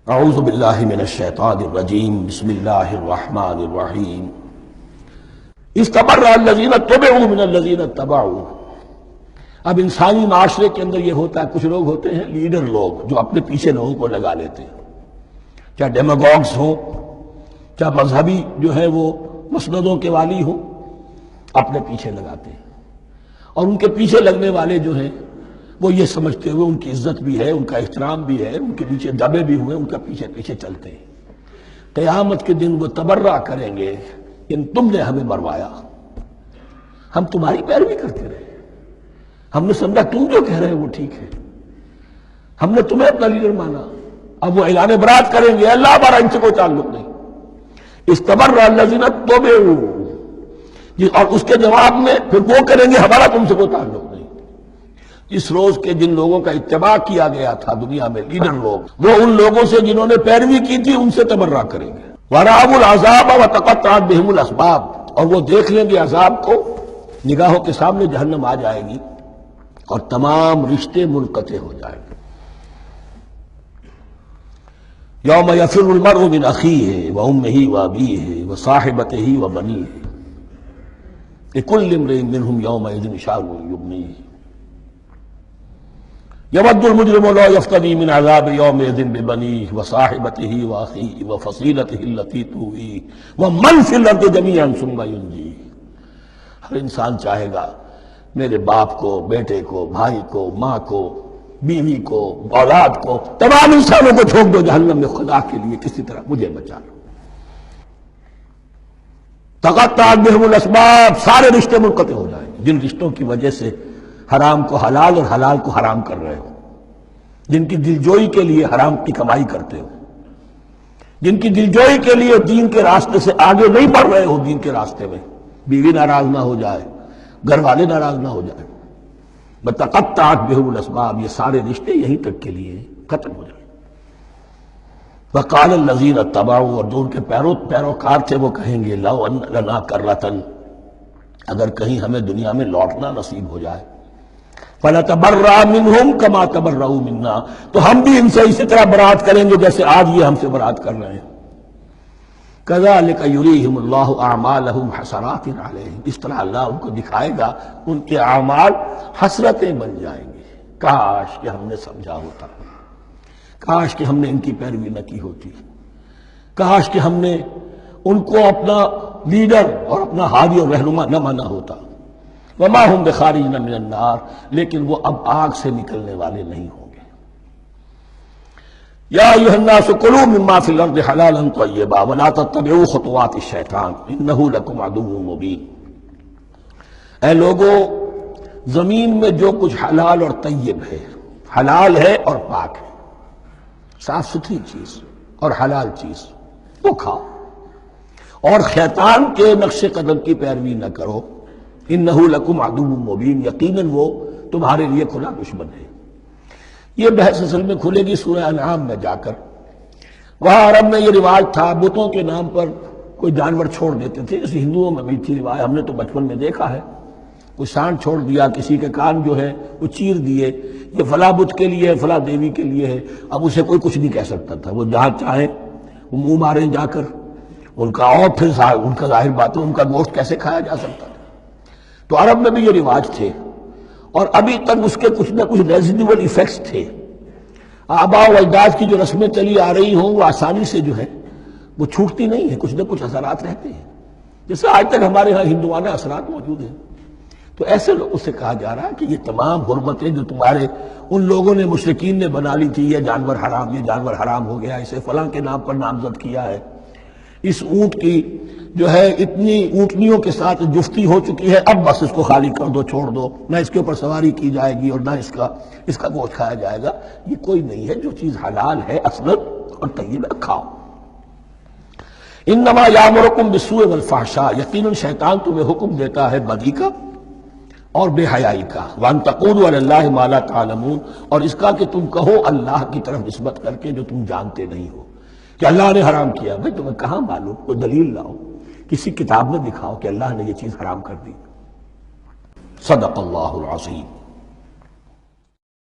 اعوذ باللہ من الشیطان الرجیم بسم اللہ الرحمن الرحیم استبرأ الذین اتبعوا من الذین اتبعوا۔ اب انسانی معاشرے کے اندر یہ ہوتا ہے، کچھ لوگ ہوتے ہیں لیڈر لوگ جو اپنے پیچھے لوگوں کو لگا لیتے ہیں، چاہے ڈیماگوگز ہوں، چاہے مذہبی جو ہے وہ مسندوں کے والی ہوں، اپنے پیچھے لگاتے ہیں۔ اور ان کے پیچھے لگنے والے جو ہیں وہ یہ سمجھتے ہوئے ان کی عزت بھی ہے، ان کا احترام بھی ہے، ان کے نیچے دبے بھی ہوئے، ان کا پیچھے پیچھے چلتے ہیں۔ قیامت کے دن وہ تبرہ کریں گے کہ تم نے ہمیں مروایا، ہم تمہاری پیروی کرتے رہے، ہم نے سمجھا تم جو کہہ رہے ہیں وہ ٹھیک ہے، ہم نے تمہیں اپنا لیڈر مانا۔ اب وہ اعلان برات کریں گے، اللہ ہمارا ان سے کوئی تعلق نہیں۔ استبرأ الذین اتبعوا، اور اس کے جواب میں پھر وہ کریں گے ہمارا تم سے کوئی تعلق نہیں۔ اس روز کے جن لوگوں کا اتباع کیا گیا تھا دنیا میں، لیڈر لوگ، وہ ان لوگوں سے جنہوں نے پیروی کی تھی ان سے تبرہ کریں گے۔ وَرَأَوُا الْعَذَابَ وَتَقَطَّعَتْ بِهِمُ الْأَسْبَابُ، اور وہ دیکھ لیں گے عذاب کو، نگاہوں کے سامنے جہنم آ جائے گی اور تمام رشتے منقطع ہو جائیں گے۔ یوم یفر المرء من اخیہ وامہ وابیہ وصاحبتہ وبنیہ لکل امرئ منہم یومئذ شأن یغنیہ یود المجرم لا یفتدی من عذاب یومئذ ببنیہ وصاحبتہ واخیہ وفصیلتہ التی تؤویہ ومن فی الارض جمیعا ثم ینجیہ۔ ہر انسان چاہے گا میرے باپ کو، بیٹے کو، بھائی کو، ماں کو، بیوی کو، اولاد کو، تمام انسانوں کو جھونک دو جہنم میں، خدا کے لیے کسی طرح مجھے بچا لو۔ تقطعت بہم الاسباب، سارے رشتے منقطع ہو جائیں گے، جن رشتوں کی وجہ سے حرام کو حلال اور حلال کو حرام کر رہے ہو، جن کی دلجوئی کے لیے حرام کی کمائی کرتے ہو، جن کی دلجوئی کے لیے دین کے راستے سے آگے نہیں بڑھ رہے ہو، دین کے راستے میں بیوی ناراض نہ ہو جائے، گھر والے ناراض نہ ہو جائیں، بتقطعت بہم الاسباب، یہ سارے رشتے یہیں تک کے لیے ختم ہو جائیں۔ وقال الذین اتبعوا، اور جو ان کے پیروکار تھے وہ کہیں گے لو ان لنا کرۃ، اگر کہیں ہمیں دنیا میں لوٹنا نصیب ہو جائے، فنتبرأ منہم کما تبرؤوا منا، تو ہم بھی ان سے اسی طرح برات کریں گے جیسے آج یہ ہم سے برات کر رہے ہیں۔ کذالک یریہم اللہ اعمالہم حسرات علیہم، اس طرح اللہ ان کو دکھائے گا ان کے اعمال حسرتیں بن جائیں گے۔ کاش کہ ہم نے سمجھا ہوتا، کاش کہ ہم نے ان کی پیروی نہ کی ہوتی، کاش کہ ہم نے ان کو اپنا لیڈر اور اپنا ہادی اور رہنما نہ مانا ہوتا۔ وما ہم بخارجین من النار، لیکن وہ اب آگ سے نکلنے والے نہیں ہوں گے۔ یا ایھا الناس کلوا مما فی الارض حلالا طیبا ولا تتبعوا خطوات الشیطان انہ لکم عدو مبین۔ اے لوگو، زمین میں جو کچھ حلال اور طیب ہے، حلال ہے اور پاک ہے، صاف ستھری چیز اور حلال چیز، وہ کھاؤ، اور شیطان کے نقش قدم کی پیروی نہ کرو، انہ لکم عدو مبین، یقیناً وہ تمہارے لیے کھلا دشمن ہے۔ یہ بحث اصل میں کھلے گی سورہ انعام میں جا کر۔ وہاں عرب میں یہ رواج تھا، بتوں کے نام پر کوئی جانور چھوڑ دیتے تھے، جیسے ہندوؤں میں بھی تھی رواج، ہم نے تو بچپن میں دیکھا ہے، کوئی سانڈ چھوڑ دیا، کسی کے کان جو ہے وہ چیر دیے، یہ فلاں بت کے لیے ہے، فلاں دیوی کے لیے ہے۔ اب اسے کوئی کچھ نہیں کہہ سکتا تھا، وہ جہاں چاہیں وہ منہ ماریں جا کر ان کا، اور پھر ان کا ظاہر بات ہے ان کا گوشت کیسے کھایا جا سکتا تھا۔ تو عرب میں بھی یہ رواج تھے، اور ابھی تک اس کے کچھ نہ کچھ ریزیڈول ایفیکٹس تھے۔ آباء و اجداد کی جو رسمیں چلی آ رہی ہوں وہ آسانی سے جو ہے وہ چھوٹتی نہیں ہے، کچھ نہ کچھ اثرات رہتے ہیں، جیسے آج تک ہمارے ہاں ہندوانہ اثرات موجود ہیں۔ تو ایسے لوگوں سے کہا جا رہا ہے کہ یہ تمام حرمتیں جو تمہارے ان لوگوں نے، مشرکین نے بنا لی تھی، یہ جانور حرام، یہ جانور حرام ہو گیا، اسے فلاں کے نام پر نامزد کیا ہے، اس اونٹ کی جو ہے اتنی اونٹنیوں کے ساتھ جفتی ہو چکی ہے، اب بس اس کو خالی کر دو، چھوڑ دو، نہ اس کے اوپر سواری کی جائے گی اور نہ اس کا گوشت کھایا جائے گا۔ یہ کوئی نہیں ہے، جو چیز حلال ہے اصلاً اور طیب ہے کھاؤ۔ انما یامرکم بالسوء والفحشاء، یقیناً شیطان تمہیں حکم دیتا ہے بدی کا اور بے حیائی کا، وان تقولوا علی اللہ ما لا تعلمون، اور اس کا کہ تم کہو اللہ کی طرف نسبت کر کے جو تم جانتے نہیں ہو کہ اللہ نے حرام کیا۔ بھائی تمہیں کہاں معلوم؟ کوئی دلیل لاؤ، کسی کتاب میں دکھاؤ کہ اللہ نے یہ چیز حرام کر دی۔ صدق اللہ العظیم۔